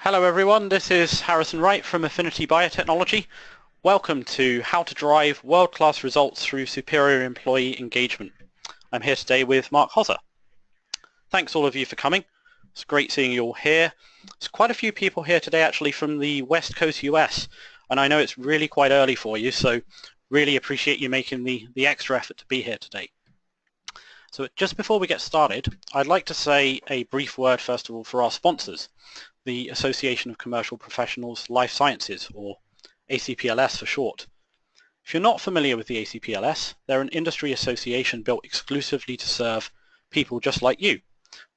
Hello everyone, this is Harrison Wright from Affinity Biotechnology. Welcome to How to Drive World-Class Results Through Superior Employee Engagement. I'm here today with Mark Hozza. Thanks all of you for coming. It's great seeing you all here. There's quite a few people here today actually from the West Coast US, and I know it's really quite early for you, so really appreciate you making the extra effort to be here today. So just before we get started, I'd like to say a brief word first of all for our sponsors, the Association of Commercial Professionals Life Sciences, or ACPLS for short. If you're not familiar with the ACPLS, they're an industry association built exclusively to serve people just like you,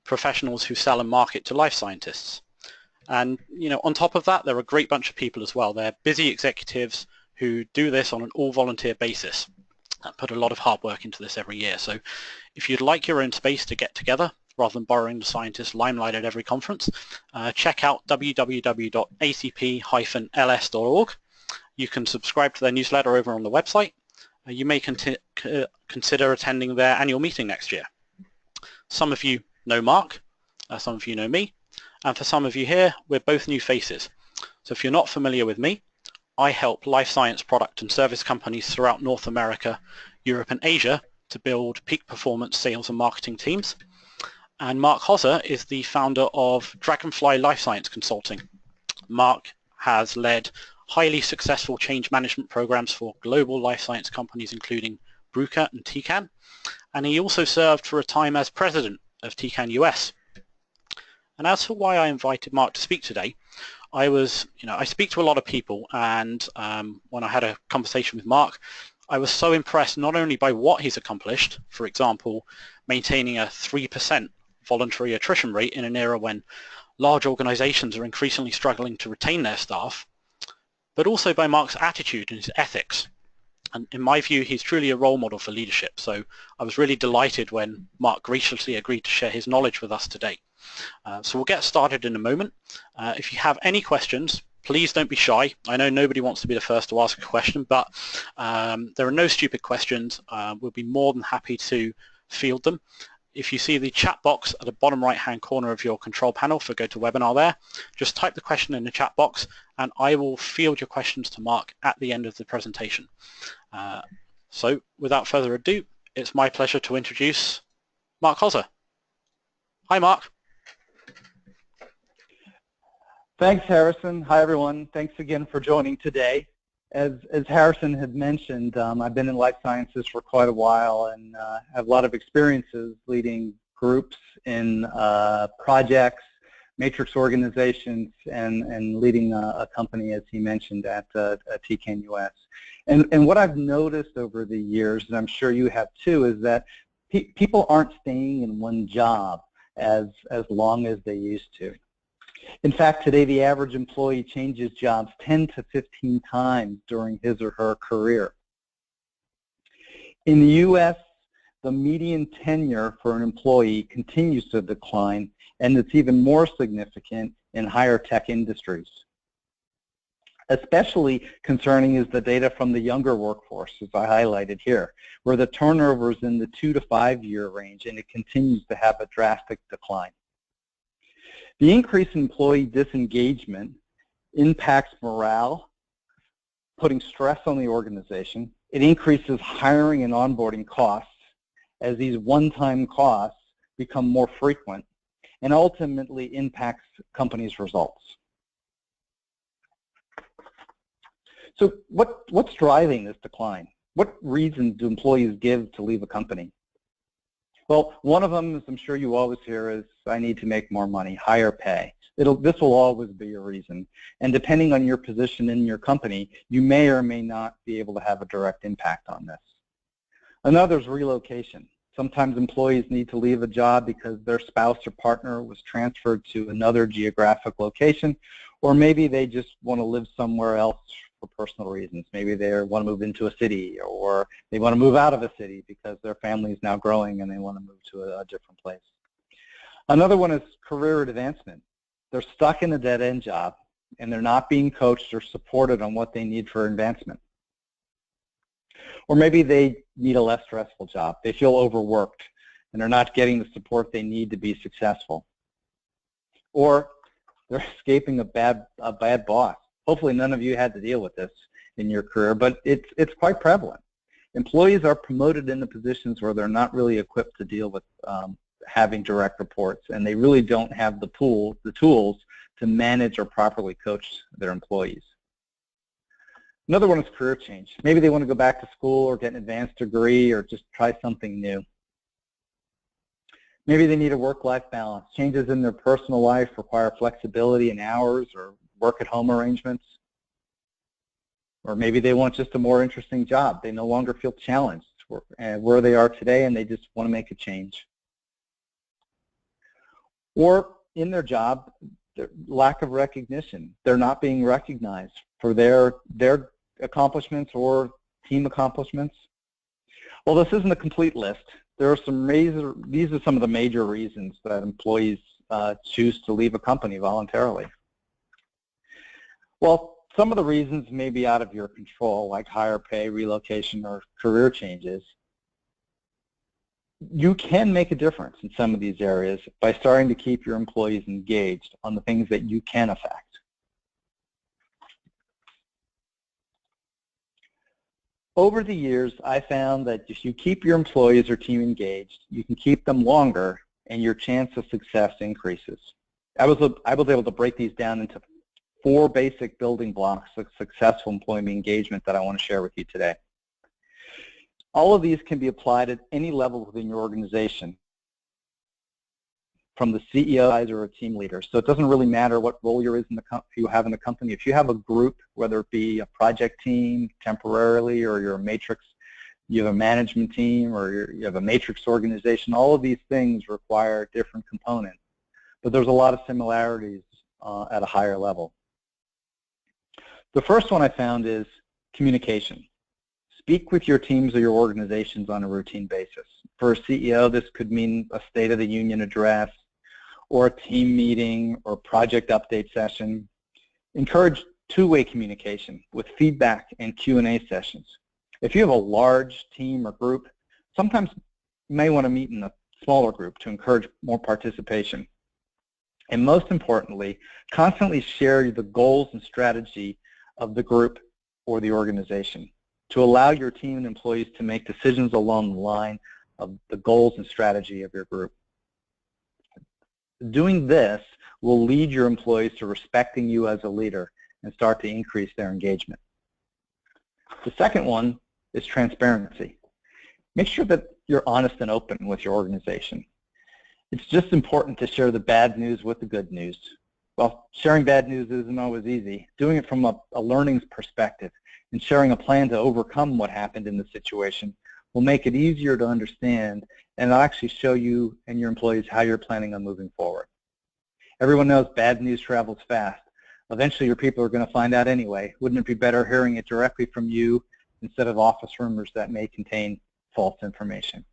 professionals who sell and market to life scientists. And on top of that, they're a great bunch of people as well. They're busy executives who do this on an all-volunteer basis and put a lot of hard work into this every year. So if you'd like your own space to get together, rather than borrowing the scientist limelight at every conference, check out www.acp-ls.org. You can subscribe to their newsletter over on the website. You may consider attending their annual meeting next year. Some of you know Mark, some of you know me, and for some of you here, we're both new faces. So if you're not familiar with me, I help life science product and service companies throughout North America, Europe and Asia to build peak performance sales and marketing teams. And Mark Hozza is the founder of Dragonfly Life Science Consulting. Mark has led highly successful change management programs for global life science companies including Bruker and Tecan, and he also served for a time as president of Tecan US. And as for why I invited Mark to speak today, I speak to a lot of people, and when I had a conversation with Mark, I was so impressed not only by what he's accomplished, for example, maintaining a 3% voluntary attrition rate in an era when large organizations are increasingly struggling to retain their staff, but also by Mark's attitude and his ethics. And in my view, he's truly a role model for leadership. So I was really delighted when Mark graciously agreed to share his knowledge with us today. So we'll get started in a moment. If you have any questions, please don't be shy. I know nobody wants to be the first to ask a question, but there are no stupid questions. We'll be more than happy to field them. If you see the chat box at the bottom right-hand corner of your control panel for GoToWebinar there, just type the question in the chat box and I will field your questions to Mark at the end of the presentation. So without further ado, it's my pleasure to introduce Mark Hozza. Hi, Mark. Thanks, Harrison. Hi, everyone. Thanks again for joining today. As Harrison had mentioned, I've been in life sciences for quite a while and have a lot of experiences leading groups in projects, matrix organizations, and leading a company, as he mentioned, at Tecan US. And what I've noticed over the years, and I'm sure you have too, is that people aren't staying in one job as long as they used to. In fact, today the average employee changes jobs 10 to 15 times during his or her career. In the U.S., the median tenure for an employee continues to decline, and it's even more significant in higher tech industries. Especially concerning is the data from the younger workforce, as I highlighted here, where the turnover is in the 2 to 5 year range, and it continues to have a drastic decline. The increase in employee disengagement impacts morale, putting stress on the organization. It increases hiring and onboarding costs as these one-time costs become more frequent, and ultimately impacts companies' results. So what's driving this decline? What reasons do employees give to leave a company? Well, one of them, as I'm sure you always hear, is I need to make more money, higher pay. This will always be a reason. And depending on your position in your company, you may or may not be able to have a direct impact on this. Another is relocation. Sometimes employees need to leave a job because their spouse or partner was transferred to another geographic location, or maybe they just want to live somewhere else for personal reasons. Maybe they want to move into a city, or they want to move out of a city because their family is now growing and they want to move to a different place. Another one is career advancement. They're stuck in a dead-end job and they're not being coached or supported on what they need for advancement. Or maybe they need a less stressful job. They feel overworked and they're not getting the support they need to be successful. Or They're escaping a bad boss. Hopefully none of you had to deal with this in your career, but it's quite prevalent. Employees are promoted into positions where they're not really equipped to deal with having direct reports, and they really don't have the tools to manage or properly coach their employees. Another one is career change. Maybe they want to go back to school or get an advanced degree or just try something new. Maybe they need a work-life balance. Changes in their personal life require flexibility in hours or work-at-home arrangements. Or maybe they want just a more interesting job. They no longer feel challenged where they are today, and they just want to make a change. Or in their job, their lack of recognition. They're not being recognized for their accomplishments or team accomplishments. Well, this isn't a complete list. There are these are some of the major reasons that employees choose to leave a company voluntarily. Well, some of the reasons may be out of your control, like higher pay, relocation, or career changes. You can make a difference in some of these areas by starting to keep your employees engaged on the things that you can affect. Over the years, I found that if you keep your employees or team engaged, you can keep them longer and your chance of success increases. I was able to break these down into 4 basic building blocks of successful employee engagement that I want to share with you today. All of these can be applied at any level within your organization, from the CEO or a team leader. So it doesn't really matter what role you have in the company. If you have a group, whether it be a project team temporarily, or you're a matrix, you have a management team, or you have a matrix organization, all of these things require different components. But there's a lot of similarities at a higher level. The first one I found is communication. Speak with your teams or your organizations on a routine basis. For a CEO, this could mean a State of the Union address, or a team meeting, or project update session. Encourage two-way communication with feedback and Q&A sessions. If you have a large team or group, sometimes you may want to meet in a smaller group to encourage more participation. And most importantly, constantly share the goals and strategy of the group or the organization to allow your team and employees to make decisions along the line of the goals and strategy of your group. Doing this will lead your employees to respecting you as a leader and start to increase their engagement. The second one is transparency. Make sure that you're honest and open with your organization. It's just important to share the bad news with the good news. Well, sharing bad news isn't always easy. Doing it from a learning perspective and sharing a plan to overcome what happened in the situation will make it easier to understand, and it'll actually show you and your employees how you're planning on moving forward. Everyone knows bad news travels fast. Eventually your people are going to find out anyway. Wouldn't it be better hearing it directly from you instead of office rumors that may contain false information?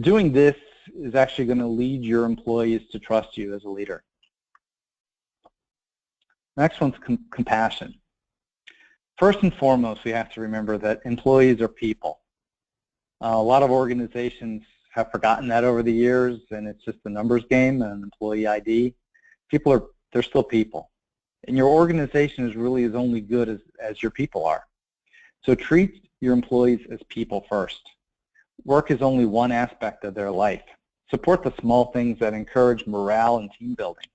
Doing this is actually going to lead your employees to trust you as a leader. Next one's compassion. First and foremost, we have to remember that employees are people. A lot of organizations have forgotten that over the years, and it's just a numbers game and an employee ID. They're still people. And your organization is really as only good as your people are. So treat your employees as people first. Work is only one aspect of their life. Support the small things that encourage morale and team building.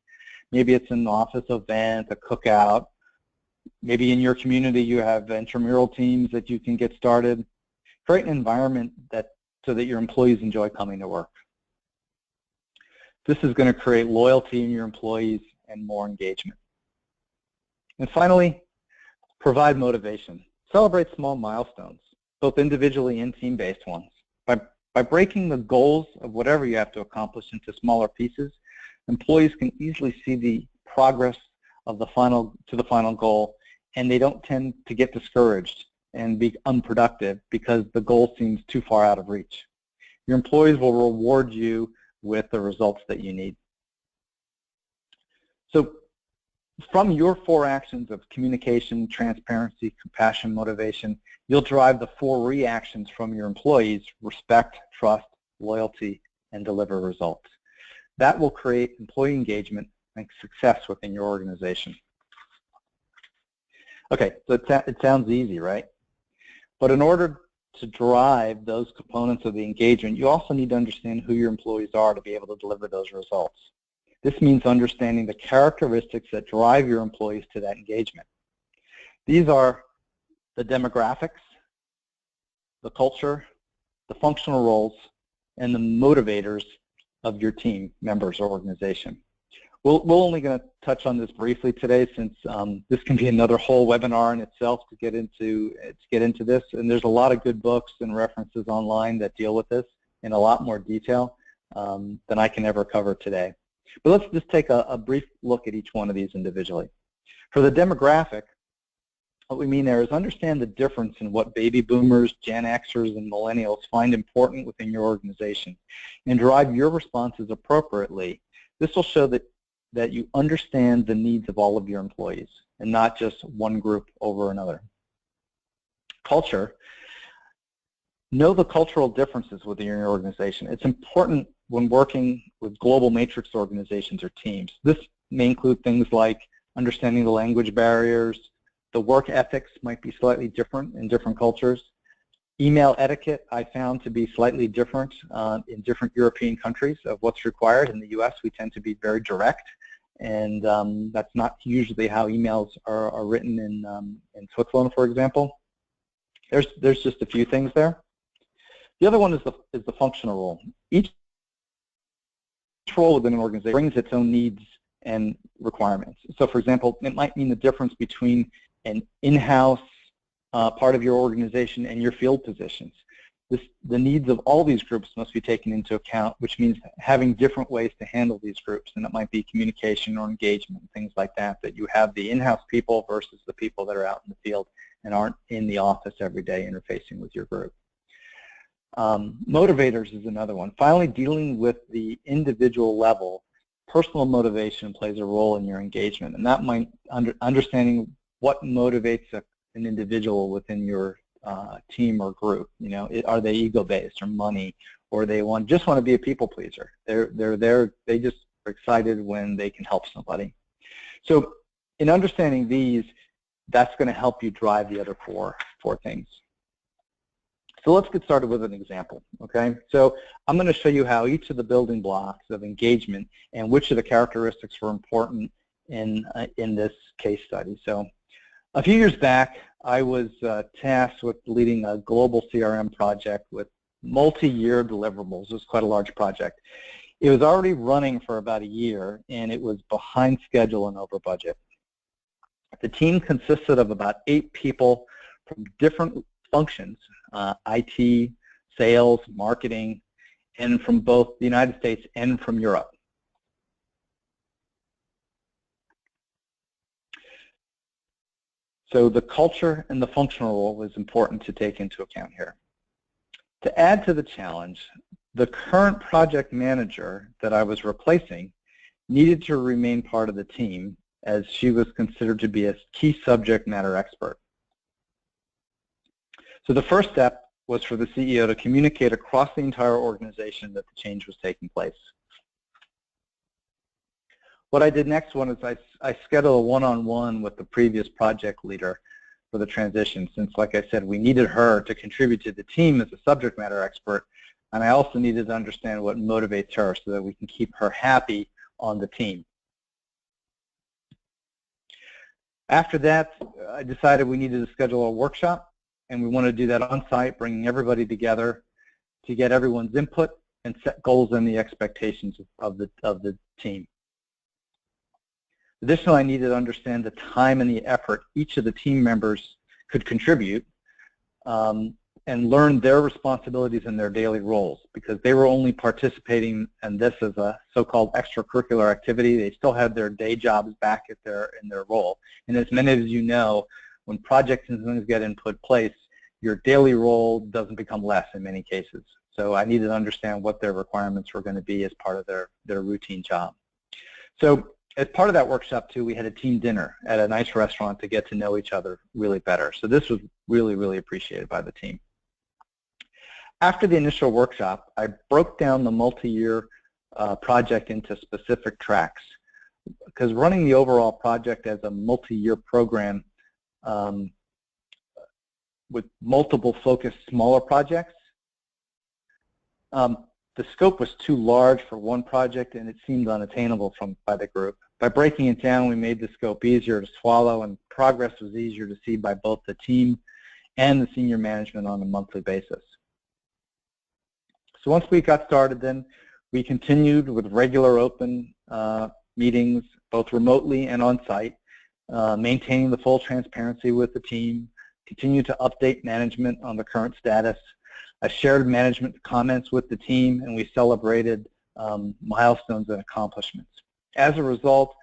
Maybe it's an office event, a cookout. Maybe in your community you have intramural teams that you can get started. Create an environment so that your employees enjoy coming to work. This is going to create loyalty in your employees and more engagement. And finally, provide motivation. Celebrate small milestones, both individually and team-based ones. By breaking the goals of whatever you have to accomplish into smaller pieces, employees can easily see the progress of the final goal, and they don't tend to get discouraged and be unproductive because the goal seems too far out of reach. Your employees will reward you with the results that you need. So from your 4 actions of communication, transparency, compassion, motivation, you'll drive the 4 reactions from your employees: respect, trust, loyalty, and deliver results. That will create employee engagement and success within your organization. Okay, so it sounds easy, right? But in order to drive those components of the engagement, you also need to understand who your employees are to be able to deliver those results. This means understanding the characteristics that drive your employees to that engagement. These are the demographics, the culture, the functional roles, and the motivators of your team members or organization. We're only going to touch on this briefly today, since this can be another whole webinar in itself to get into this. And there's a lot of good books and references online that deal with this in a lot more detail than I can ever cover today. But let's just take a brief look at each one of these individually. For the demographic, what we mean there is understand the difference in what baby boomers, Gen Xers, and millennials find important within your organization and drive your responses appropriately. This will show that you understand the needs of all of your employees and not just one group over another. Culture. Know the cultural differences within your organization. It's important when working with global matrix organizations or teams. This may include things like understanding the language barriers. The work ethics might be slightly different in different cultures. Email etiquette I found to be slightly different in different European countries of what's required. In the US, we tend to be very direct, and that's not usually how emails are written in Switzerland, for example. There's just a few things there. The other one is the functional role. Each role within an organization brings its own needs and requirements. So, for example, it might mean the difference between an in-house part of your organization and your field positions. The needs of all these groups must be taken into account, which means having different ways to handle these groups, and it might be communication or engagement, things like that you have the in-house people versus the people that are out in the field and aren't in the office every day interfacing with your group. Motivators is another one. Finally, dealing with the individual level, personal motivation plays a role in your engagement, and that might understanding what motivates an individual within your team or group. You know, are they ego-based or money, or they just want to be a people pleaser? They're there. They just are excited when they can help somebody. So, in understanding these, that's going to help you drive the other four things. So let's get started with an example, okay? So I'm going to show you how each of the building blocks of engagement and which of the characteristics were important in this case study. So a few years back, I was tasked with leading a global CRM project with multi-year deliverables. It was quite a large project. It was already running for about a year, and it was behind schedule and over budget. The team consisted of about 8 people from different functions, IT, sales, marketing, and from both the United States and from Europe. So the culture and the functional role is important to take into account here. To add to the challenge, the current project manager that I was replacing needed to remain part of the team, as she was considered to be a key subject matter expert. So the first step was for the CEO to communicate across the entire organization that the change was taking place. What I did next is I scheduled a one-on-one with the previous project leader for the transition, since, like I said, we needed her to contribute to the team as a subject matter expert, and I also needed to understand what motivates her so that we can keep her happy on the team. After that, I decided we needed to schedule a workshop, and we want to do that on site, bringing everybody together to get everyone's input and set goals and the expectations of the team. Additionally, I needed to understand the time and the effort each of the team members could contribute and learn their responsibilities and their daily roles, because they were only participating in this as a so-called extracurricular activity. They still had their day jobs back in their role. And as many of you know, when projects and things get in place, your daily role doesn't become less in many cases. So I needed to understand what their requirements were going to be as part of their routine job. So as part of that workshop too, we had a team dinner at a nice restaurant to get to know each other really better. So this was really, really appreciated by the team. After the initial workshop, I broke down the multi-year project into specific tracks. because running the overall project as a multi-year program with multiple focused smaller projects, the scope was too large for one project and it seemed unattainable by the group. By breaking it down, we made the scope easier to swallow and progress was easier to see by both the team and the senior management on a monthly basis. So once we got started, then we continued with regular open meetings, both remotely and on-site, maintaining the full transparency with the team, continue to update management on the current status. I shared management comments with the team, and we celebrated milestones and accomplishments. As a result,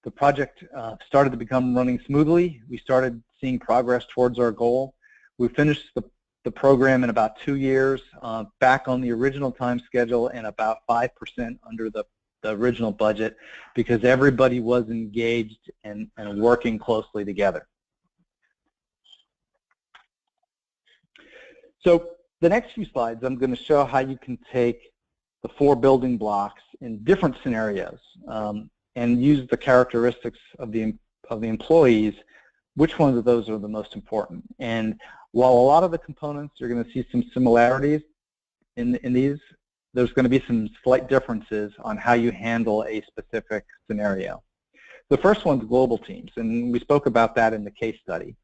the project started to become running smoothly. We started seeing progress towards our goal. We finished the program in about 2 years, back on the original time schedule and about 5% under the original budget because everybody was engaged and working closely together. So the next few slides, I'm going to show how you can take the 4 building blocks in different scenarios and use the characteristics of the employees, which ones of those are the most important. And while a lot of the components you're going to see some similarities in these, there's going to be some slight differences on how you handle a specific scenario. The first one's global teams, and we spoke about that in the case study.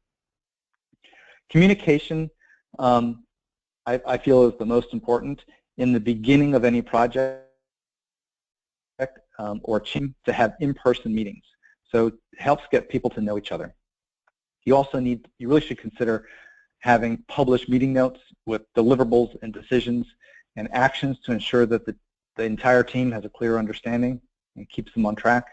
Communication, I feel, is the most important in the beginning of any project or team to have in-person meetings. So it helps get people to know each other. You really should consider having published meeting notes with deliverables and decisions and actions to ensure that the entire team has a clear understanding and keeps them on track.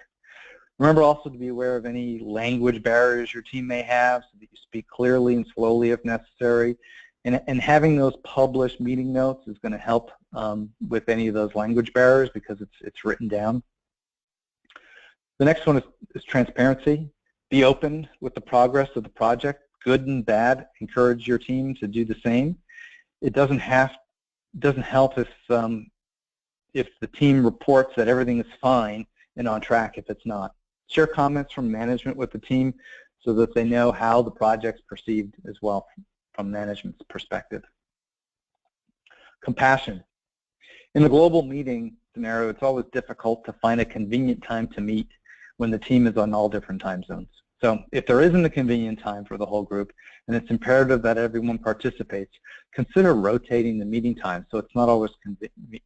Remember also to be aware of any language barriers your team may have so that you speak clearly and slowly if necessary. And having those published meeting notes is going to help with any of those language barriers because it's written down. The next one is transparency. Be open with the progress of the project, good and bad. Encourage your team to do the same. It doesn't help if the team reports that everything is fine and on track if it's not. Share comments from management with the team so that they know how the project's perceived as well from management's perspective. Compassion. In the global meeting scenario, it's always difficult to find a convenient time to meet when the team is on all different time zones. So if there isn't a convenient time for the whole group, and it's imperative that everyone participates, consider rotating the meeting time so it's not always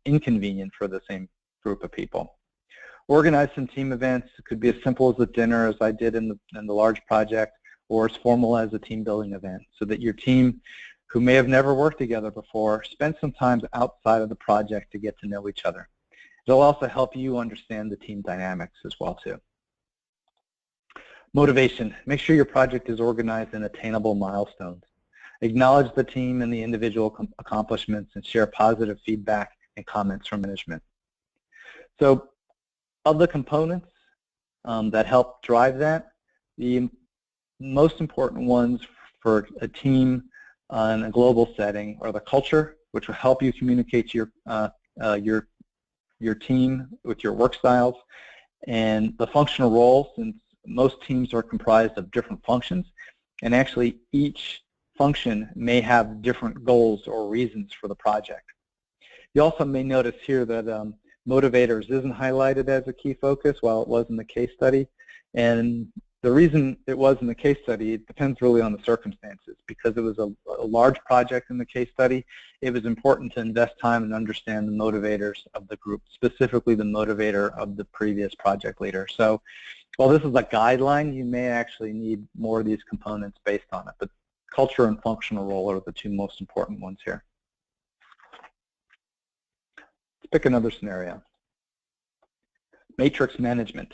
inconvenient for the same group of people. Organize some team events. It could be as simple as a dinner, as I did in the large project, or as formal as a team building event, so that your team, who may have never worked together before, spend some time outside of the project to get to know each other. It'll also help you understand the team dynamics as well too. Motivation. Make sure your project is organized in attainable milestones. Acknowledge the team and the individual accomplishments and share positive feedback and comments from management. So of the components that help drive that, the most important ones for a team in a global setting are the culture, which will help you communicate to your team with your work styles, and the functional roles, since most teams are comprised of different functions, and actually each function may have different goals or reasons for the project. You also may notice here that motivators isn't highlighted as a key focus while it was in the case study, and the reason it was in the case study, it depends really on the circumstances. Because it was a large project in the case study, it was important to invest time and understand the motivators of the group, specifically the motivator of the previous project leader. So while this is a guideline, you may actually need more of these components based on it, but culture and functional role are the two most important ones here. Let's pick another scenario. Matrix management.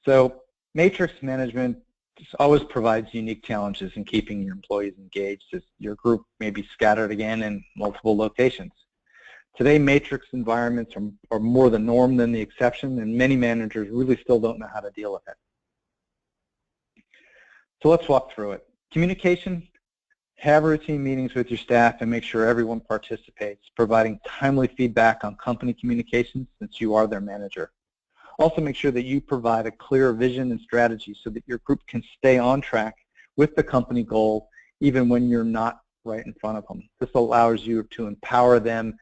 So matrix management always provides unique challenges in keeping your employees engaged, as your group may be scattered again in multiple locations. Today, matrix environments are more the norm than the exception, and many managers really still don't know how to deal with it. So let's walk through it. Communication. Have routine meetings with your staff and make sure everyone participates, providing timely feedback on company communications since you are their manager. Also make sure that you provide a clear vision and strategy so that your group can stay on track with the company goal even when you're not right in front of them. This allows you to empower them.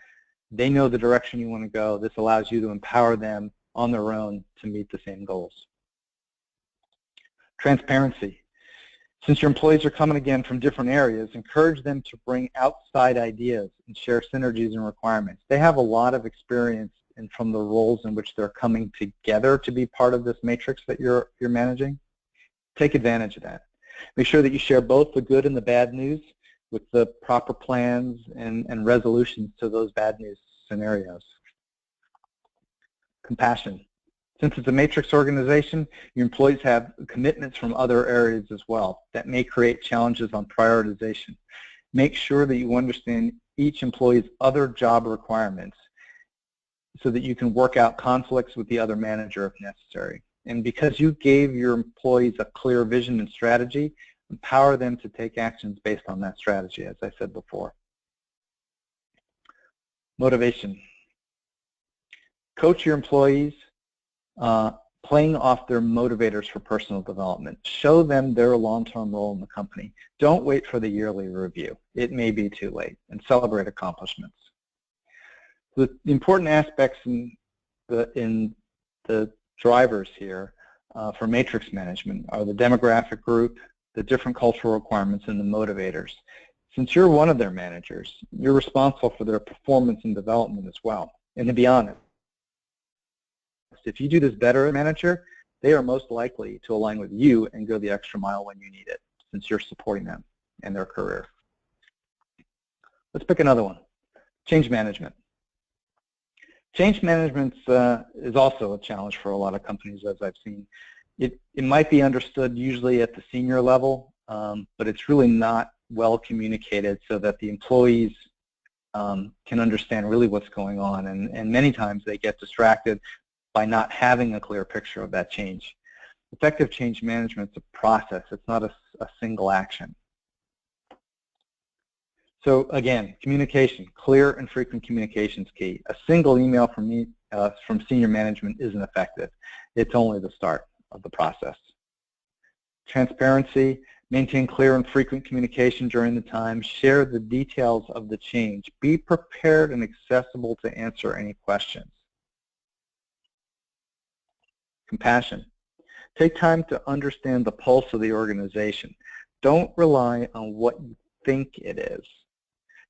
They know the direction you want to go. This allows you to empower them on their own to meet the same goals. Transparency. Since your employees are coming again from different areas, encourage them to bring outside ideas and share synergies and requirements. They have a lot of experience from the roles in which they're coming together to be part of this matrix that you're managing. Take advantage of that. Make sure that you share both the good and the bad news with the proper plans and resolutions to those bad news scenarios. Compassion. Since it's a matrix organization, your employees have commitments from other areas as well that may create challenges on prioritization. Make sure that you understand each employee's other job requirements so that you can work out conflicts with the other manager if necessary. And because you gave your employees a clear vision and strategy, empower them to take actions based on that strategy, as I said before. Motivation. Coach your employees playing off their motivators for personal development. Show them their long-term role in the company. Don't wait for the yearly review. It may be too late. And celebrate accomplishments. The important aspects in the drivers here for matrix management are the demographic group, the different cultural requirements, and the motivators. Since you're one of their managers, you're responsible for their performance and development as well. And to be honest, if you do this better as a manager, they are most likely to align with you and go the extra mile when you need it, since you're supporting them and their career. Let's pick another one. Change management. Change management is also a challenge for a lot of companies, as I've seen. It might be understood usually at the senior level, but it's really not well communicated so that the employees can understand really what's going on, and many times they get distracted by not having a clear picture of that change. Effective change management is a process. It's not a single action. So again, communication, clear and frequent communication is key. A single email from senior management isn't effective. It's only the start of the process. Transparency, maintain clear and frequent communication during the time. Share the details of the change. Be prepared and accessible to answer any questions. Compassion. Take time to understand the pulse of the organization. Don't rely on what you think it is.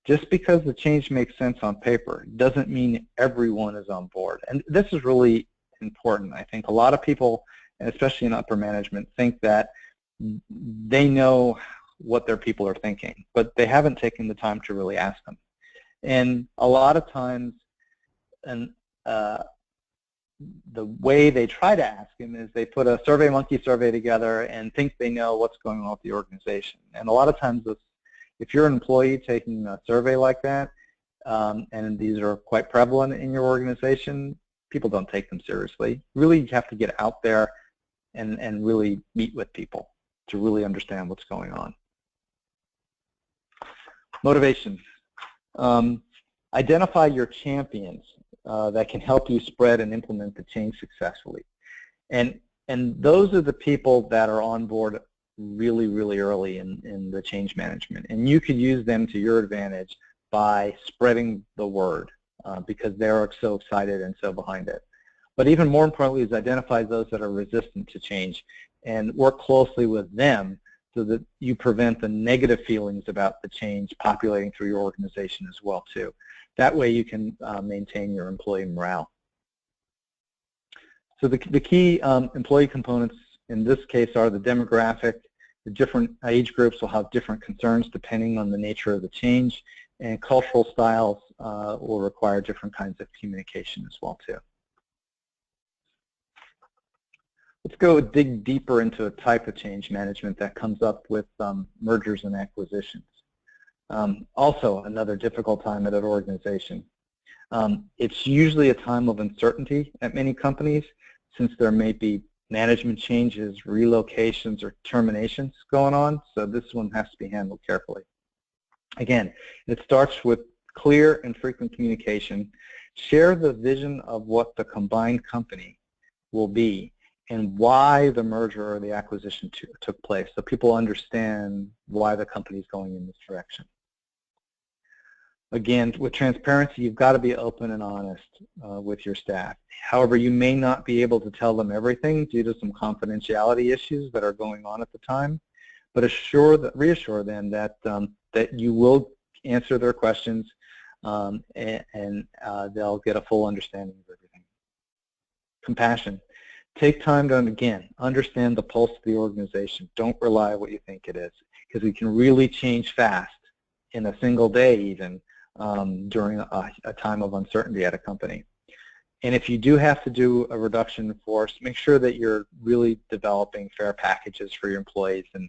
Just because the change makes sense on paper doesn't mean everyone is on board. And this is really important. I think a lot of people, and especially in upper management, think that they know what their people are thinking, but they haven't taken the time to really ask them. And a lot of times, the way they try to ask them is they put a SurveyMonkey survey together and think they know what's going on with the organization. And a lot of times, if you're an employee taking a survey like that, and these are quite prevalent in your organization, people don't take them seriously. Really, you have to get out there and really meet with people to really understand what's going on. Motivation. Identify your champions that can help you spread and implement the change successfully. And those are the people that are on board really, really early in the change management. And you could use them to your advantage by spreading the word because they're so excited and so behind it. But even more importantly is identify those that are resistant to change and work closely with them so that you prevent the negative feelings about the change populating through your organization as well too. That way you can maintain your employee morale. So the key employee components in this case are the demographic. The different age groups will have different concerns depending on the nature of the change, and cultural styles will require different kinds of communication as well too. Let's go dig deeper into a type of change management that comes up with mergers and acquisitions. Also another difficult time at an organization. It's usually a time of uncertainty at many companies since there may be management changes, relocations, or terminations going on, so this one has to be handled carefully. Again, it starts with clear and frequent communication. Share the vision of what the combined company will be and why the merger or the acquisition took place, so people understand why the company is going in this direction. Again, with transparency, you've got to be open and honest with your staff. However, you may not be able to tell them everything due to some confidentiality issues that are going on at the time, but reassure them that that you will answer their questions and they'll get a full understanding of everything. Compassion. Take time to, again, understand the pulse of the organization. Don't rely on what you think it is, because we can really change fast in a single day even during a time of uncertainty at a company. And if you do have to do a reduction in force, make sure that you're really developing fair packages for your employees. And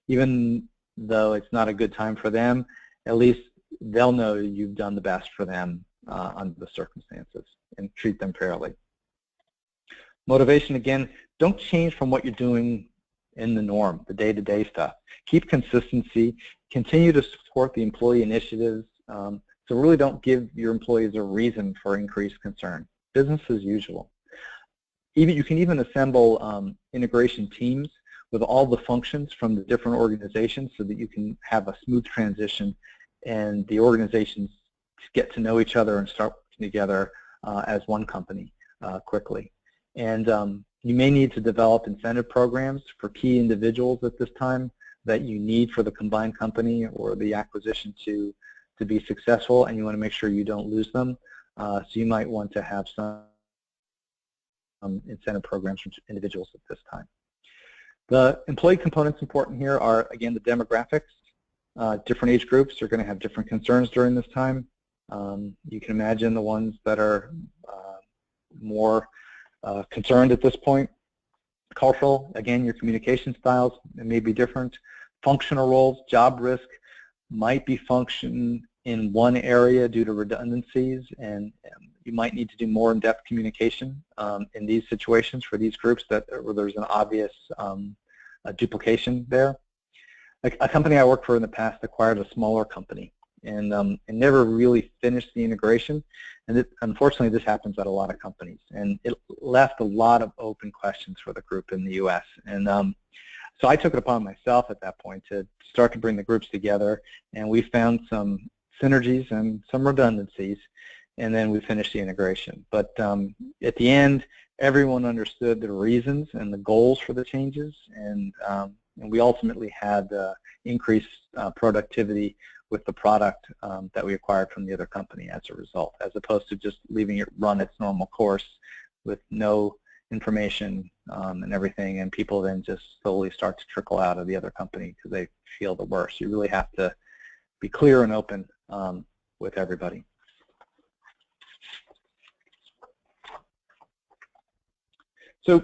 even though it's not a good time for them, at least they'll know you've done the best for them under the circumstances, and treat them fairly. Motivation, again, don't change from what you're doing in the norm, the day-to-day stuff. Keep consistency, continue to support the employee initiatives, so really don't give your employees a reason for increased concern. Business as usual. You can even assemble integration teams with all the functions from the different organizations so that you can have a smooth transition and the organizations get to know each other and start working together as one company quickly. And you may need to develop incentive programs for key individuals at this time that you need for the combined company or the acquisition to be successful, and you want to make sure you don't lose them. So you might want to have some incentive programs for individuals at this time. The employee components important here are, again, the demographics. Different age groups are going to have different concerns during this time. You can imagine the ones that are more concerned at this point. Cultural, again, your communication styles may be different. Functional roles, job risk might be function in one area due to redundancies, and you might need to do more in-depth communication in these situations for these groups where there's an obvious duplication there. A company I worked for in the past acquired a smaller company and never really finished the integration. And unfortunately, this happens at a lot of companies. And it left a lot of open questions for the group in the U.S. And so I took it upon myself at that point to start to bring the groups together. And we found some synergies and some redundancies. And then we finished the integration. But at the end, everyone understood the reasons and the goals for the changes. And we ultimately had increased productivity with the product that we acquired from the other company as a result, as opposed to just leaving it run its normal course with no information and everything, and people then just slowly start to trickle out of the other company because they feel the worst. You really have to be clear and open with everybody. So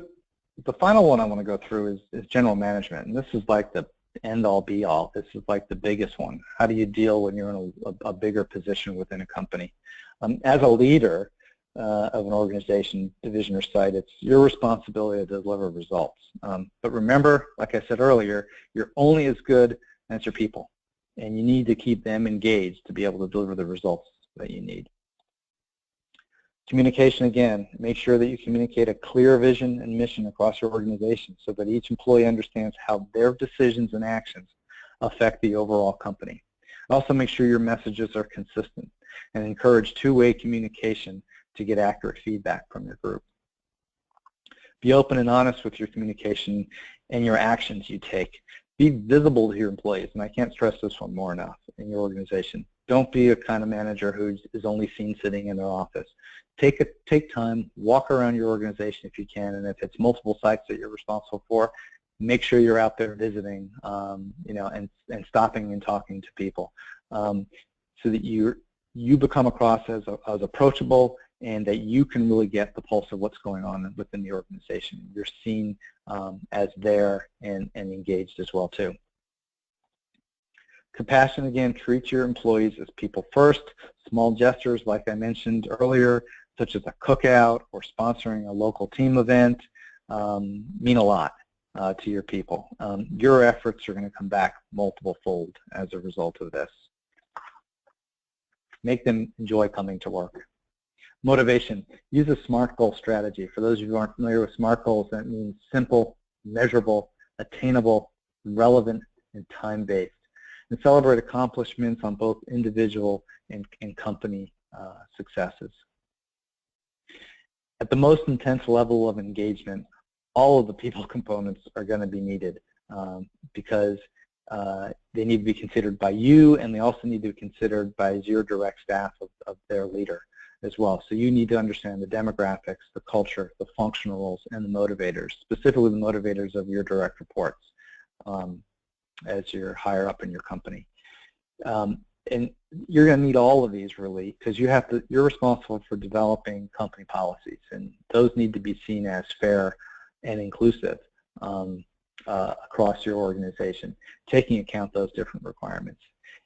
the final one I want to go through is general management, and this is like the end-all be-all. This is like the biggest one. How do you deal when you're in a bigger position within a company? As a leader of an organization, division, or site, it's your responsibility to deliver results. But remember, like I said earlier, you're only as good as your people, and you need to keep them engaged to be able to deliver the results that you need. Communication, again, make sure that you communicate a clear vision and mission across your organization so that each employee understands how their decisions and actions affect the overall company. Also make sure your messages are consistent and encourage two-way communication to get accurate feedback from your group. Be open and honest with your communication and your actions you take. Be visible to your employees, and I can't stress this one more enough in your organization. Don't be a kind of manager who is only seen sitting in their office. Take time, walk around your organization if you can, and if it's multiple sites that you're responsible for, make sure you're out there visiting, and stopping and talking to people, so that you become across as approachable, and that you can really get the pulse of what's going on within the organization. You're seen as there and engaged as well too. Compassion, again, treat your employees as people first. Small gestures, like I mentioned earlier, such as a cookout or sponsoring a local team event, mean a lot to your people. Your efforts are going to come back multiple-fold as a result of this. Make them enjoy coming to work. Motivation. Use a SMART goal strategy. For those of you who aren't familiar with SMART goals, that means simple, measurable, attainable, relevant, and time-based. And celebrate accomplishments on both individual and company successes. At the most intense level of engagement, all of the people components are going to be needed because they need to be considered by you, and they also need to be considered by your direct staff of their leader as well. So you need to understand the demographics, the culture, the functional roles, and the motivators, specifically the motivators of your direct reports as you're higher up in your company. And you're going to need all of these really, because you're responsible for developing company policies, and those need to be seen as fair and inclusive across your organization, taking account those different requirements.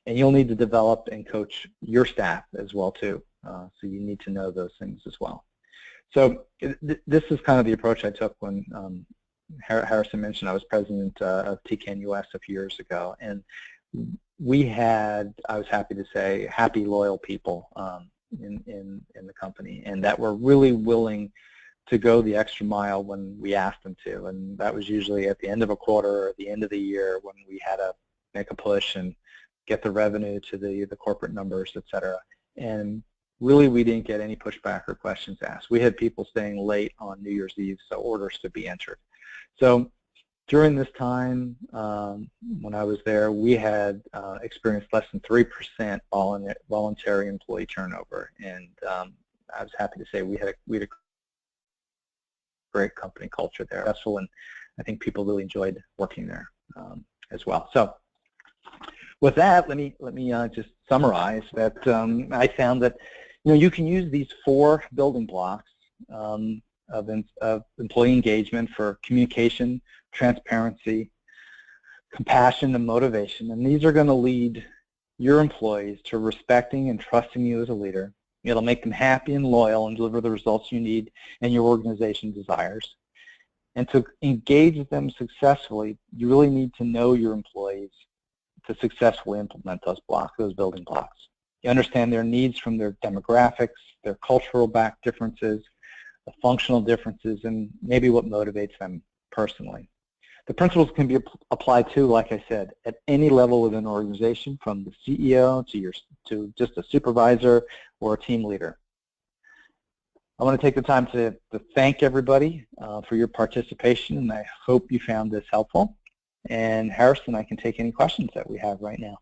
And you'll need to develop and coach your staff as well too. So you need to know those things as well. So this is kind of the approach I took when Harrison mentioned I was president of TCAN US a few years ago, and we had, I was happy to say, happy, loyal people in the company, and that were really willing to go the extra mile when we asked them to, and that was usually at the end of a quarter or at the end of the year when we had to make a push and get the revenue to the corporate numbers, et cetera. And really we didn't get any pushback or questions asked. We had people staying late on New Year's Eve so orders could be entered. So during this time when I was there, we had experienced less than 3% voluntary employee turnover, and I was happy to say we had a great company culture there, and I think people really enjoyed working there as well. So with that, let me just summarize that I found that you can use these 4 building blocks of employee engagement for communication, transparency, compassion, and motivation, and these are going to lead your employees to respecting and trusting you as a leader. It'll make them happy and loyal and deliver the results you need and your organization desires. And to engage them successfully, you really need to know your employees to successfully implement those building blocks. You understand their needs from their demographics, their cultural back differences, the functional differences, and maybe what motivates them personally. The principles can be applied to, like I said, at any level within an organization, from the CEO to just a supervisor or a team leader. I want to take the time to thank everybody for your participation, and I hope you found this helpful. And Harrison, I can take any questions that we have right now.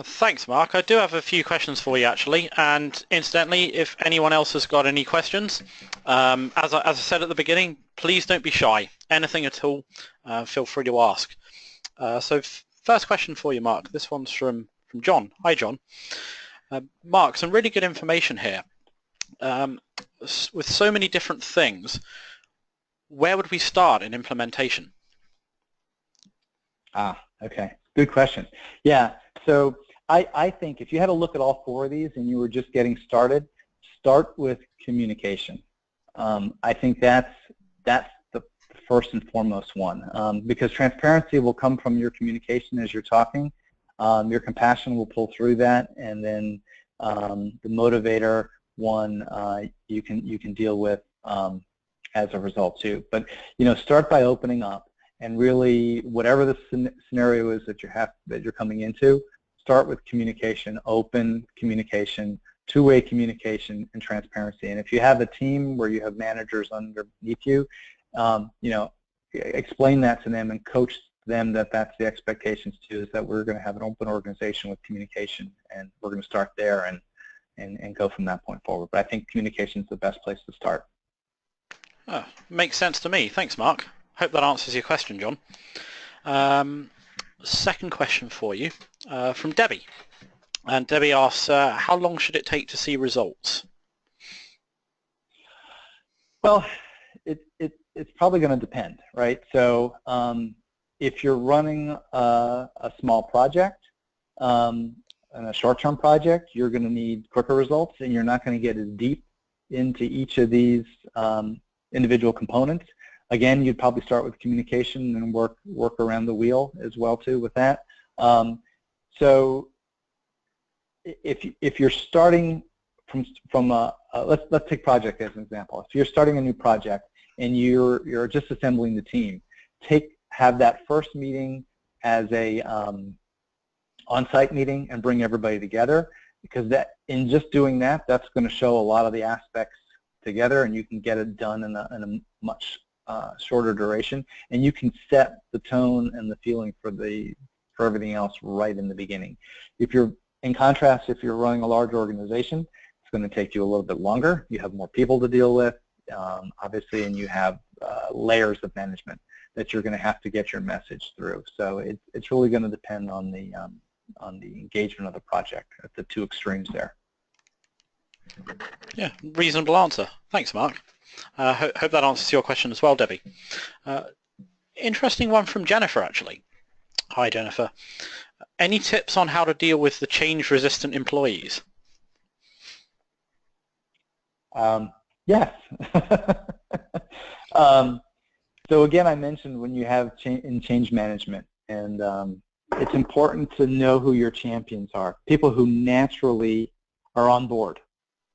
Thanks, Mark. I do have a few questions for you, actually. And incidentally, if anyone else has got any questions, as I said at the beginning, please don't be shy. Anything at all, feel free to ask. So first question for you, Mark. This one's from John. Hi, John. Mark, some really good information here. With so many different things, where would we start in implementation? Okay. Good question. Yeah. So I think if you had to look at all 4 of these and you were just getting started, start with communication. I think that's the first and foremost one, because transparency will come from your communication as you're talking. Your compassion will pull through that, and then the motivator one you can deal with as a result too. But start by opening up, and really whatever the scenario is that you're coming into, start with communication, open communication, two-way communication, and transparency. And if you have a team where you have managers underneath you, explain that to them and coach them that that's the expectations too, is that we're going to have an open organization with communication, and we're going to start there and go from that point forward. But I think communication is the best place to start. Oh, makes sense to me. Thanks, Mark. Hope that answers your question, John. Second question for you from Debbie. And Debbie asks, how long should it take to see results? Well, it's probably going to depend, right? So if you're running a small project, and a short-term project, you're going to need quicker results, and you're not going to get as deep into each of these individual components. Again, you'd probably start with communication and work around the wheel as well too with that. So if you're starting let's take project as an example. If you're starting a new project and you're just assembling the team, have that first meeting as a on-site meeting and bring everybody together, because in just doing that, that's going to show a lot of the aspects together, and you can get it done in a much shorter duration, and you can set the tone and the feeling for everything else right in the beginning. In contrast, if you're running a large organization, it's going to take you a little bit longer. You have more people to deal with, obviously, and you have layers of management that you're going to have to get your message through. So it's really going to depend on the engagement of the project at the two extremes there. Yeah, reasonable answer. Thanks, Mark. Hope that answers your question as well, Debbie. Interesting one from Jennifer, actually. Hi, Jennifer. Any tips on how to deal with the change-resistant employees? Yes. So again, I mentioned when you have change management, and it's important to know who your champions are, people who naturally are on board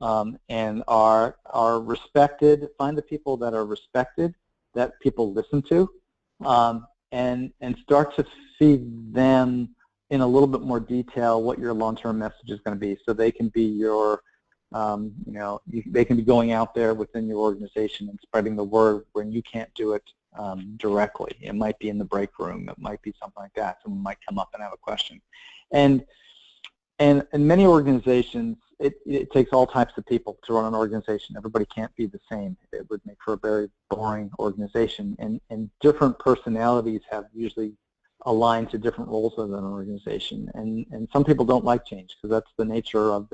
and are respected. Find the people that are respected, that people listen to, and start to feed them in a little bit more detail what your long-term message is going to be, so they can be your they can be going out there within your organization and spreading the word when you can't do it directly. It might be in the break room. It might be something like that. Someone might come up and have a question. And in many organizations, it takes all types of people to run an organization. Everybody can't be the same. It would make for a very boring organization. And different personalities have usually aligned to different roles within an organization. And some people don't like change because that's the nature of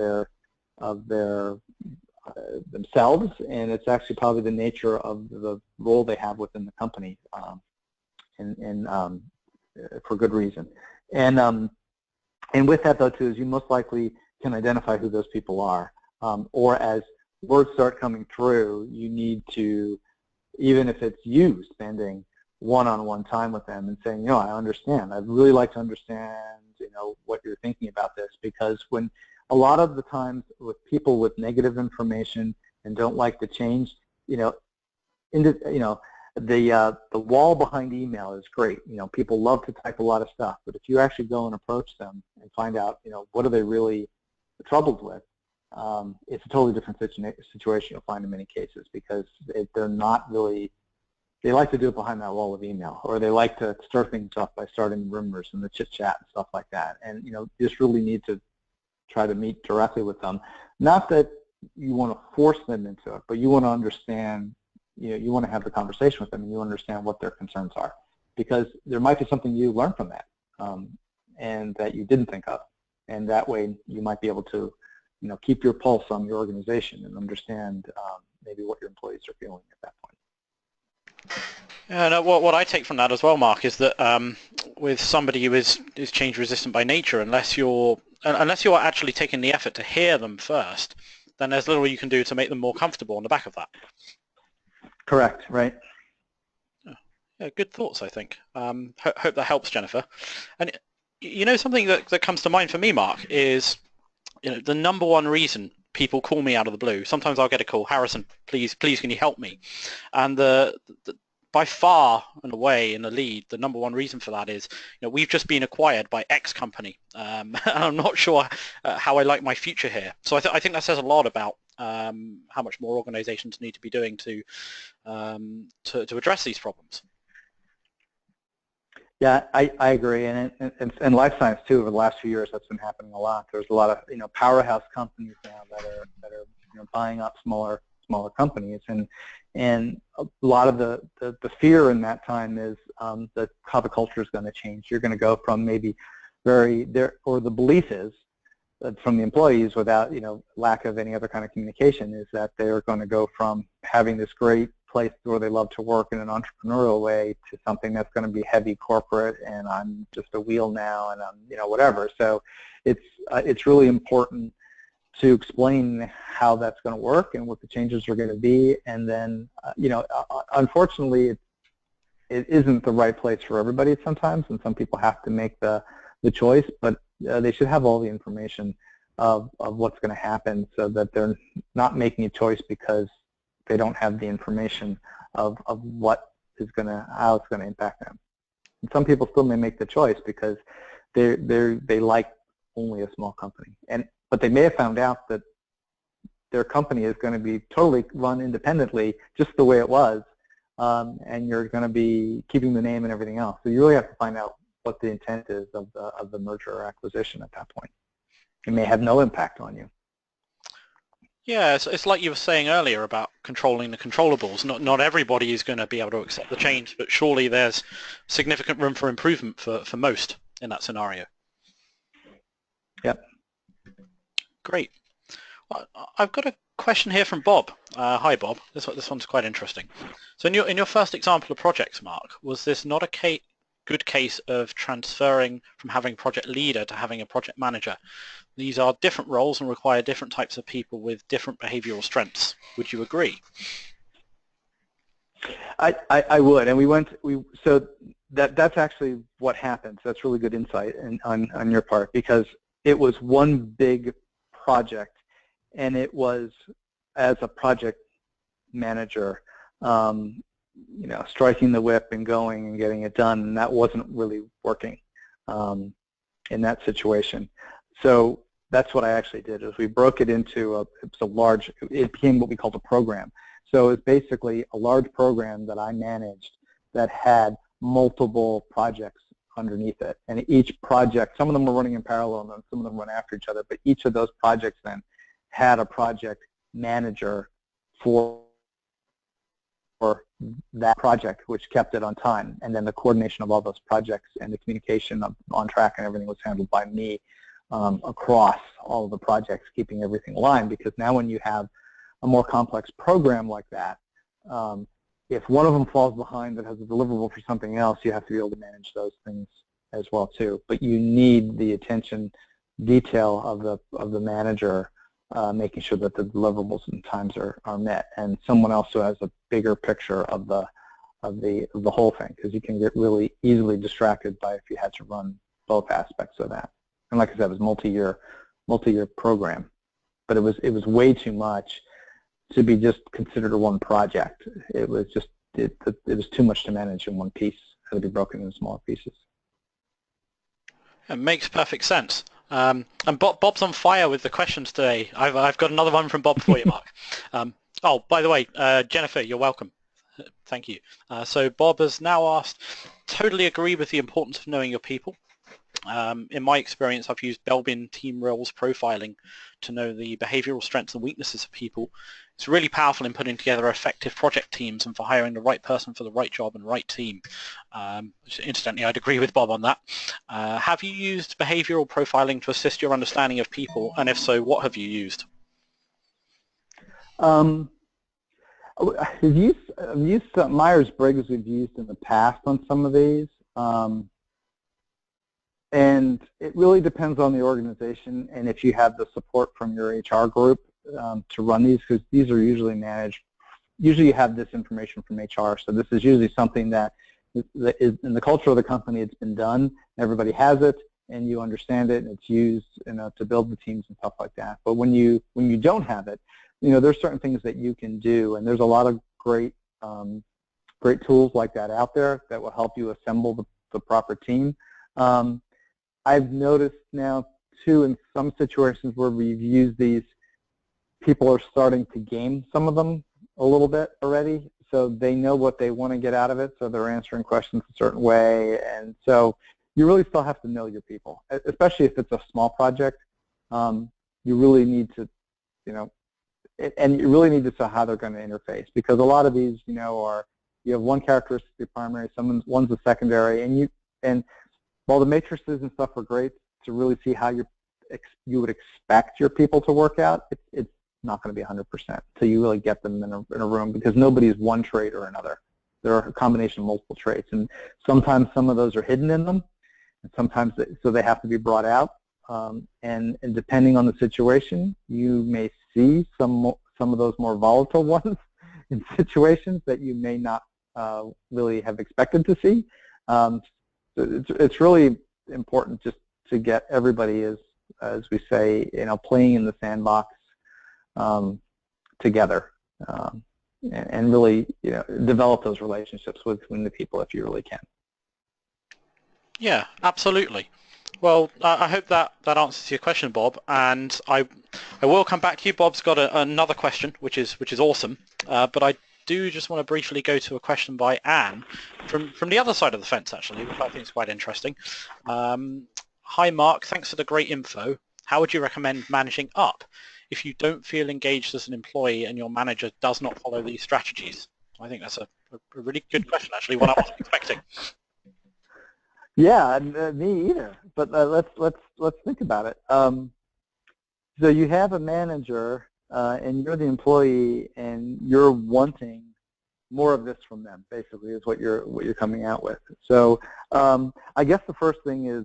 themselves, and it's actually probably the nature of the role they have within the company, for good reason. And with that, though, too, is you most likely can identify who those people are, or as words start coming through, you need to, even if it's you spending one-on-one time with them and saying, I understand. I'd really like to understand, what you're thinking about this, because when a lot of the times with people with negative information and don't like to change, the wall behind email is great. People love to type a lot of stuff, but if you actually go and approach them and find out, what are they really troubled with, it's a totally different situation you'll find in many cases, because they're not really, they like to do it behind that wall of email, or they like to stir things up by starting rumors and the chit chat and stuff like that. And you just really need to try to meet directly with them. Not that you want to force them into it, but you want to understand, you want to have the conversation with them, and you understand what their concerns are, because there might be something you learn from that and that you didn't think of, and that way you might be able to keep your pulse on your organization and understand maybe what your employees are feeling at that point. Yeah, no, what I take from that as well, Mark, is that with somebody who is change resistant by nature, unless you're actually taking the effort to hear them first, then there's little you can do to make them more comfortable on the back of that. Correct, right. Yeah, good thoughts, I think. Hope that helps, Jennifer. And something that comes to mind for me, Mark, is the number one reason people call me out of the blue. Sometimes I'll get a call, Harrison, please can you help me? And by far and away in the lead, the number one reason for that is, we've just been acquired by X company, and I'm not sure how I like my future here. So I think that says a lot about how much more organizations need to be doing to address these problems. Yeah, I agree, and in life science too. Over the last few years, that's been happening a lot. There's a lot of powerhouse companies now that are buying up smaller companies, and a lot of the fear in that time is that how the culture is going to change. You're going to go from maybe or the belief is that from the employees, without lack of any other kind of communication, is that they're going to go from having this great place where they love to work in an entrepreneurial way to something that's going to be heavy corporate, and I'm just a wheel now, and I'm whatever. So it's really important to explain how that's going to work and what the changes are going to be, and then unfortunately it isn't the right place for everybody sometimes, and some people have to make the choice, but they should have all the information of what's going to happen, so that they're not making a choice because they don't have the information of what is going to, how it's going to impact them. And some people still may make the choice because they like only a small company, but they may have found out that their company is going to be totally run independently, just the way it was, and you're going to be keeping the name and everything else. So you really have to find out what the intent is of the merger or acquisition at that point. It may have no impact on you. Yeah, it's like you were saying earlier about controlling the controllables. Not everybody is going to be able to accept the change, but surely there's significant room for improvement for most in that scenario. Yep. Great. I've got a question here from Bob. Hi, Bob. This one's quite interesting. So in your first example of projects, Mark, was this not a good case of transferring from having a project leader to having a project manager? These are different roles and require different types of people with different behavioral strengths. Would you agree? I would, and so that's actually what happened. So that's really good insight on your part, because it was one big project, and it was, as a project manager, striking the whip and going and getting it done, and that wasn't really working in that situation. So that's what I actually did, is we broke it into it became what we called a program. So it's basically a large program that I managed that had multiple projects underneath it. And each project, some of them were running in parallel and some of them run after each other, but each of those projects then had a project manager for that project, which kept it on time. And then the coordination of all those projects and the communication on track and everything was handled by me across all of the projects, keeping everything aligned. Because now when you have a more complex program like that, if one of them falls behind that has a deliverable for something else, you have to be able to manage those things as well too. But you need the attention detail of the manager, making sure that the deliverables and times are met, and someone else who has a bigger picture of the whole thing, because you can get really easily distracted by if you had to run both aspects of that. And like I said, it was multi-year program, but it was way too much to be just considered a one project. It was just it was too much to manage in one piece. It had to be broken into smaller pieces. It makes perfect sense. And Bob's on fire with the questions today. I've got another one from Bob for you, Mark. Oh, by the way, Jennifer, you're welcome. Thank you. So Bob has now asked, totally agree with the importance of knowing your people. In my experience, I've used Belbin team roles profiling to know the behavioral strengths and weaknesses of people. It's really powerful in putting together effective project teams and for hiring the right person for the right job and right team. Incidentally, I'd agree with Bob on that. Have you used behavioral profiling to assist your understanding of people? And if so, what have you used? I've used Myers-Briggs we've used in the past on some of these. And it really depends on the organization and if you have the support from your HR group to run these, because these are usually managed. Usually you have this information from HR, so this is usually something that is in the culture of the company. It's been done, everybody has it, and you understand it, and it's used to build the teams and stuff like that. But when you don't have it, there's certain things that you can do, and there's a lot of great tools like that out there that will help you assemble the proper team. I've noticed now, too, in some situations where we've used these, people are starting to game some of them a little bit already, so they know what they want to get out of it, so they're answering questions a certain way. And so you really still have to know your people, especially if it's a small project. You really need to, and you really need to know how they're going to interface, because a lot of these, you have one characteristic the primary, one's the secondary, and while the matrices and stuff are great to really see how you would expect your people to work out, it's not going to be 100% until you really get them in a room, because nobody is one trait or another. They're a combination of multiple traits, and sometimes some of those are hidden in them, and sometimes so they have to be brought out. And depending on the situation, you may see some of those more volatile ones in situations that you may not really have expected to see. It's really important just to get everybody as as we say, playing in the sandbox together, and really, develop those relationships between the people if you really can. Yeah, absolutely. Well, I hope that answers your question, Bob, and I will come back to you. Bob's got another question, which is awesome, but I do just want to briefly go to a question by Anne from the other side of the fence, actually, which I think is quite interesting. Hi, Mark. Thanks for the great info. How would you recommend managing up if you don't feel engaged as an employee and your manager does not follow these strategies? I think that's a really good question, actually, one I wasn't expecting. Yeah, me either. But let's think about it. So you have a manager, and you're the employee, and you're wanting more of this from them. Basically, is what you're coming out with. So I guess the first thing is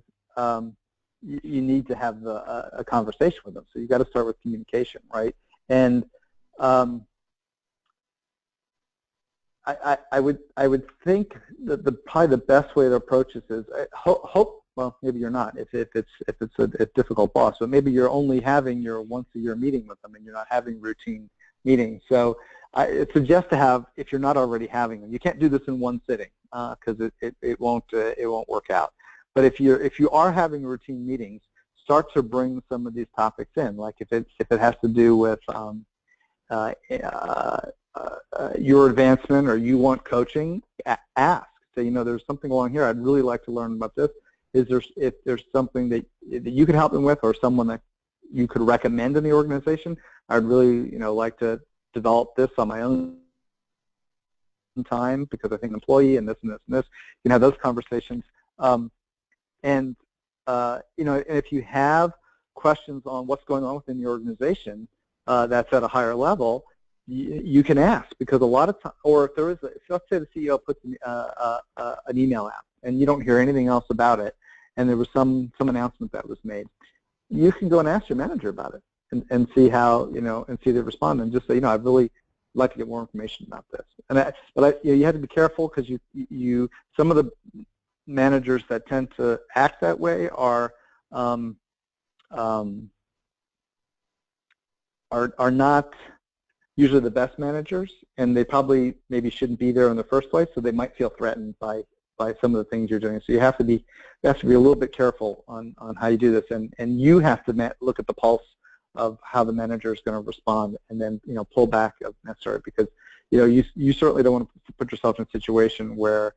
you need to have a conversation with them. So you got to start with communication, right? And I would think that probably the best way to approach this is well, maybe you're not if it's a difficult boss, but maybe you're only having your once-a-year meeting with them and you're not having routine meetings. So I suggest to have, if you're not already having them. You can't do this in one sitting because it won't work out. But if you are having routine meetings, start to bring some of these topics in. Like if it has to do with your advancement or you want coaching, ask. Say, there's something along here. I'd really like to learn about this. If there's something that you can help them with, or someone that you could recommend in the organization, I'd really like to develop this on my own time because I think an employee and this and this and this. You can have those conversations. And if you have questions on what's going on within the organization that's at a higher level, you can ask, because a lot of time, or if there is, let's say the CEO puts an email out and you don't hear anything else about it, and there was some announcement that was made, you can go and ask your manager about it and see how, and see they respond, and just say, I'd really like to get more information about this. But you have to be careful, because some of the managers that tend to act that way are not usually the best managers, and they probably maybe shouldn't be there in the first place, so they might feel threatened by some of the things you're doing. So you have to be a little bit careful on how you do this, and you have to look at the pulse of how the manager is going to respond, and then pull back if necessary, because you certainly don't want to put yourself in a situation where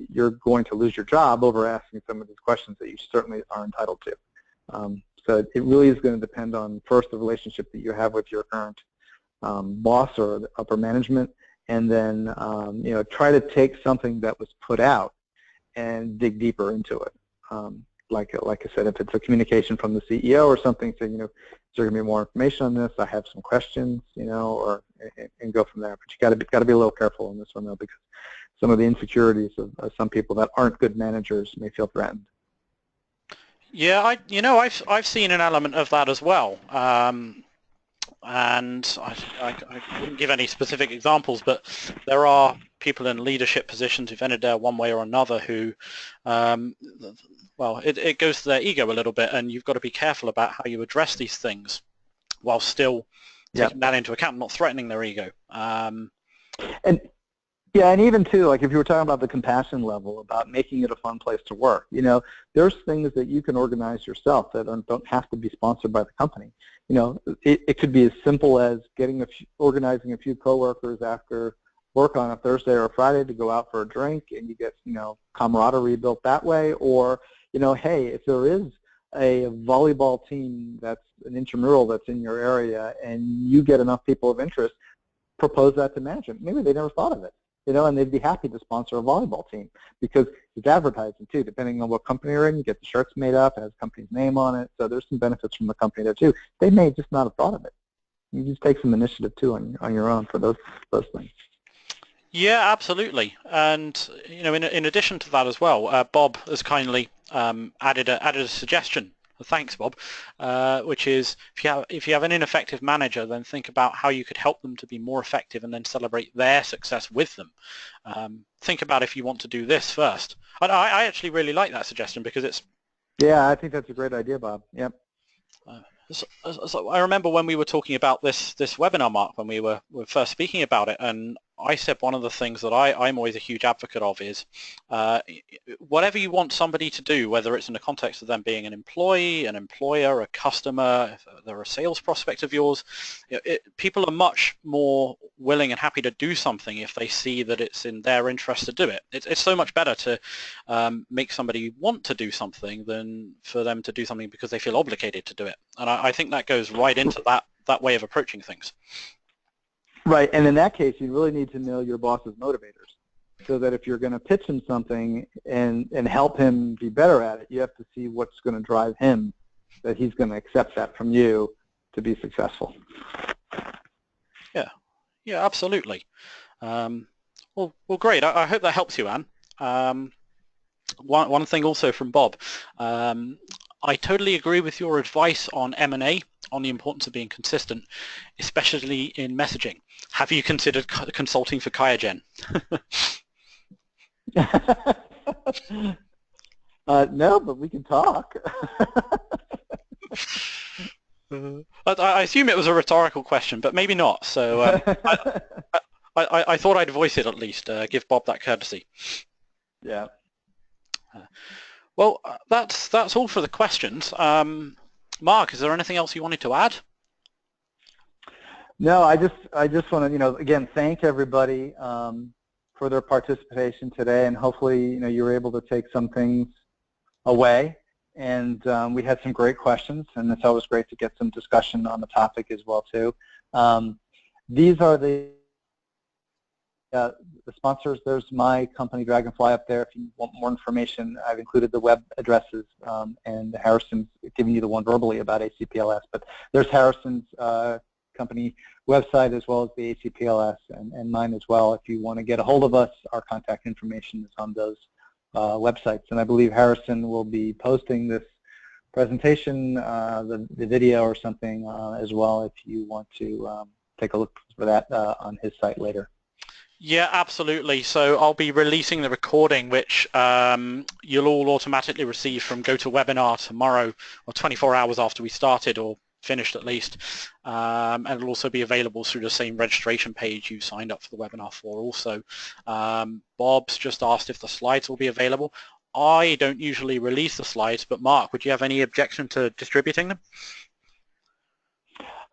you're going to lose your job over asking some of these questions that you certainly are entitled to. So it really is going to depend on, first, the relationship that you have with your current boss or the upper management, and then try to take something that was put out and dig deeper into it. Like I said, if it's a communication from the CEO or something saying, is there going to be more information on this? I have some questions, and go from there. But you got to be a little careful on this one, though, because some of the insecurities of some people that aren't good managers may feel threatened. Yeah, I've seen an element of that as well, and I wouldn't give any specific examples, but there are people in leadership positions who've ended there one way or another who, well, it goes to their ego a little bit, and you've got to be careful about how you address these things while still taking that into account, not threatening their ego. And even too, like if you were talking about the compassion level, about making it a fun place to work, there's things that you can organize yourself that don't have to be sponsored by the company. It could be as simple as organizing a few coworkers after work on a Thursday or a Friday to go out for a drink, and you get camaraderie built that way. Or hey, if there is a volleyball team that's an intramural that's in your area, and you get enough people of interest, propose that to management. Maybe they never thought of it. And they'd be happy to sponsor a volleyball team, because it's advertising too. Depending on what company you're in, you get the shirts made up, it has the company's name on it, so there's some benefits from the company there too. They may just not have thought of it. You just take some initiative too on your own for those things. Yeah, absolutely. And in addition to that as well, Bob has kindly added a suggestion. Thanks, Bob. Which is, if you have an ineffective manager, then think about how you could help them to be more effective, and then celebrate their success with them. Think about if you want to do this first. And I actually really like that suggestion, because it's Yeah, I think that's a great idea, Bob. Yep. So I remember when we were talking about this webinar, Mark, when we were first speaking about it, and I said one of the things that I'm always a huge advocate of is whatever you want somebody to do, whether it's in the context of them being an employee, an employer, a customer, if they're a sales prospect of yours, people are much more willing and happy to do something if they see that it's in their interest to do it. It's so much better to make somebody want to do something than for them to do something because they feel obligated to do it. And I think that goes right into that way of approaching things. Right, and in that case, you really need to know your boss's motivators, so that if you're going to pitch him something and help him be better at it, you have to see what's going to drive him, that he's going to accept that from you to be successful. Yeah, absolutely. Well, great. I hope that helps you, Anne. One thing also from Bob. I totally agree with your advice on M&A, on the importance of being consistent, especially in messaging. Have you considered consulting for QIAGEN? No, but we can talk. I assume it was a rhetorical question, but maybe not. So I thought I'd voice it at least, give Bob that courtesy. Yeah. Well, that's all for the questions. Mark, is there anything else you wanted to add? No, I just want to, again, thank everybody for their participation today, and hopefully, you were able to take some things away. And we had some great questions, and it's always great to get some discussion on the topic as well too. These are the sponsors. There's my company, Dragonfly, up there. If you want more information, I've included the web addresses, and Harrison's giving you the one verbally about ACPLS. But there's Harrison's company website as well as the ACPLS and mine as well. If you want to get a hold of us, our contact information is on those websites. And I believe Harrison will be posting this presentation, the video or something as well, if you want to take a look for that on his site later. Yeah, absolutely. So I'll be releasing the recording, which you'll all automatically receive from GoToWebinar tomorrow, or 24 hours after we started, or finished at least. And it'll also be available through the same registration page you signed up for the webinar for also. Bob's just asked if the slides will be available. I don't usually release the slides, but Mark, would you have any objection to distributing them?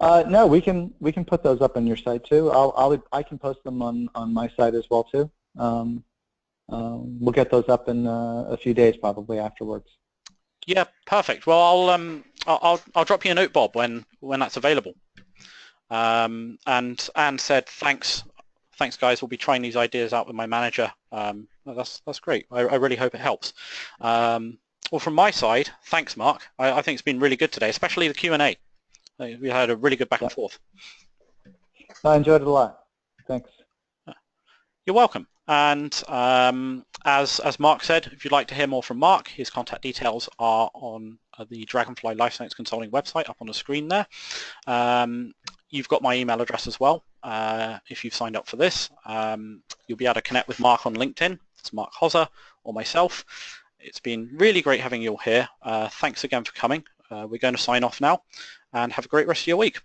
No, we can put those up on your site too. I can post them on my site as well too. We'll get those up in a few days probably afterwards. Yeah, perfect. Well, I'll drop you a note, Bob, when that's available. And Anne said thanks guys. We'll be trying these ideas out with my manager. That's great. I really hope it helps. Well, from my side, thanks, Mark. I think it's been really good today, especially the Q&A. We had a really good back and forth. I enjoyed it a lot. Thanks. You're welcome. And as Mark said, if you'd like to hear more from Mark, his contact details are on the Dragonfly Life Science Consulting website up on the screen there. You've got my email address as well. If you've signed up for this, you'll be able to connect with Mark on LinkedIn. It's Mark Hozza or myself. It's been really great having you all here. Thanks again for coming. We're going to sign off now, and have a great rest of your week.